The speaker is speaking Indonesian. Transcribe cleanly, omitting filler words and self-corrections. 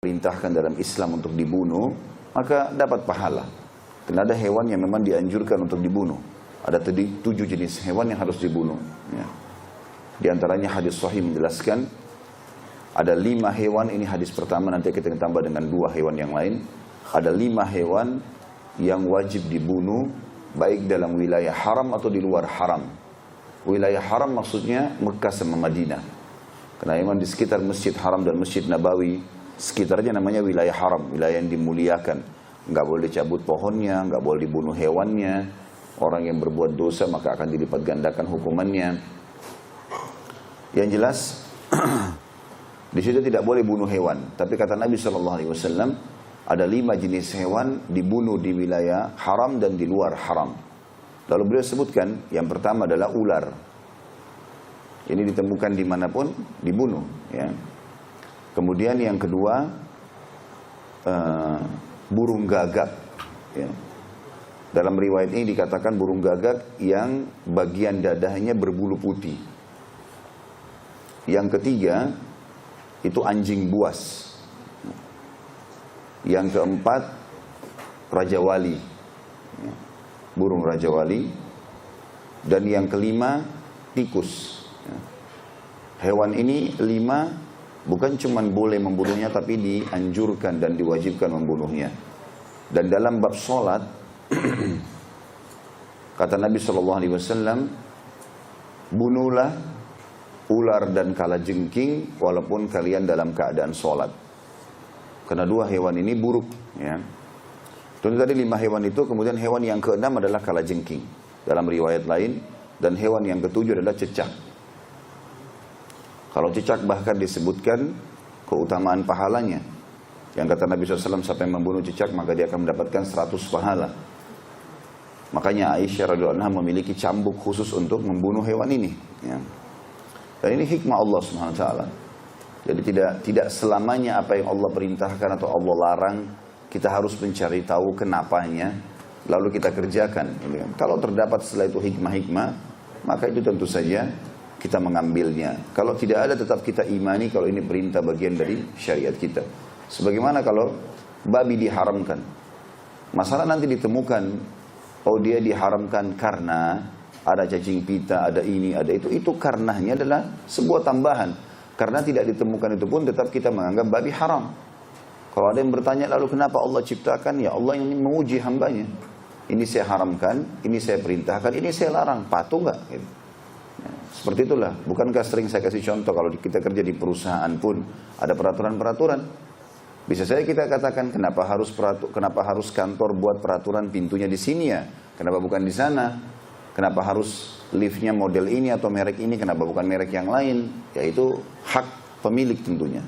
perintahkan dalam Islam untuk dibunuh, maka dapat pahala. Karena ada hewan yang memang dianjurkan untuk dibunuh. Ada 7 jenis hewan yang harus dibunuh. Ya. Di antaranya hadis sahih menjelaskan, ada 5 hewan, ini hadis pertama, nanti kita tambah dengan 2 hewan yang lain. Ada 5 hewan yang wajib dibunuh, baik dalam wilayah haram atau di luar haram. Wilayah haram maksudnya Mekah sama Madinah. Karena memang di sekitar Masjid Haram dan Masjid Nabawi, sekitarnya namanya wilayah haram, wilayah yang dimuliakan. Nggak boleh dicabut pohonnya, nggak boleh dibunuh hewannya. Orang yang berbuat dosa maka akan dilipat gandakan hukumannya. Yang jelas, di situ tidak boleh bunuh hewan. Tapi kata Nabi SAW, ada 5 jenis hewan dibunuh di wilayah haram dan di luar haram. Lalu beliau sebutkan, yang pertama adalah ular. Ini ditemukan dimanapun, dibunuh. Ya. Kemudian yang kedua, burung gagak. Ya. Dalam riwayat ini dikatakan burung gagak yang bagian dadanya berbulu putih. Yang ketiga, itu anjing buas. Yang keempat, rajawali. Ya. Burung rajawali. Dan yang kelima, tikus. Ya. Hewan ini 5, bukan cuma boleh membunuhnya, tapi dianjurkan dan diwajibkan membunuhnya. Dan dalam bab sholat, kata Nabi SAW, bunuhlah ular dan kalajengking walaupun kalian dalam keadaan sholat. Karena 2 hewan ini buruk. Ya. Itu tadi 5 hewan itu, kemudian hewan yang ke-6 adalah kalajengking. Dalam riwayat lain, dan hewan yang ke-7 adalah cecak. Kalau cecak bahkan disebutkan keutamaan pahalanya. Yang kata Nabi SAW, siapa yang membunuh cecak maka dia akan mendapatkan 100 pahala. Makanya Aisyah radhiyallahu anha memiliki cambuk khusus untuk membunuh hewan ini. Ya. Dan ini hikmah Allah Subhanahu wa taala. Jadi tidak selamanya apa yang Allah perintahkan atau Allah larang kita harus mencari tahu kenapanya lalu kita kerjakan. Kalau terdapat setelah itu hikmah-hikmah, maka itu tentu saja kita mengambilnya. Kalau tidak ada, tetap kita imani kalau ini perintah bagian dari syariat kita. Sebagaimana kalau babi diharamkan, masalah nanti ditemukan, oh dia diharamkan karena ada cacing pita, ada ini, ada itu karenanya adalah sebuah tambahan. Karena tidak ditemukan itu pun tetap kita menganggap babi haram. Kalau ada yang bertanya lalu kenapa Allah ciptakan, ya Allah yang menguji hambanya. Ini saya haramkan, ini saya perintahkan, ini saya larang, patuh nggak? Gitu. Ya, seperti itulah. Bukankah sering saya kasih contoh kalau kita kerja di perusahaan pun ada peraturan-peraturan. Bisa saja kita katakan kenapa harus kantor buat peraturan pintunya di sini ya? Kenapa bukan di sana? Kenapa harus liftnya model ini atau merek ini? Kenapa bukan merek yang lain? Yaitu hak pemilik tentunya.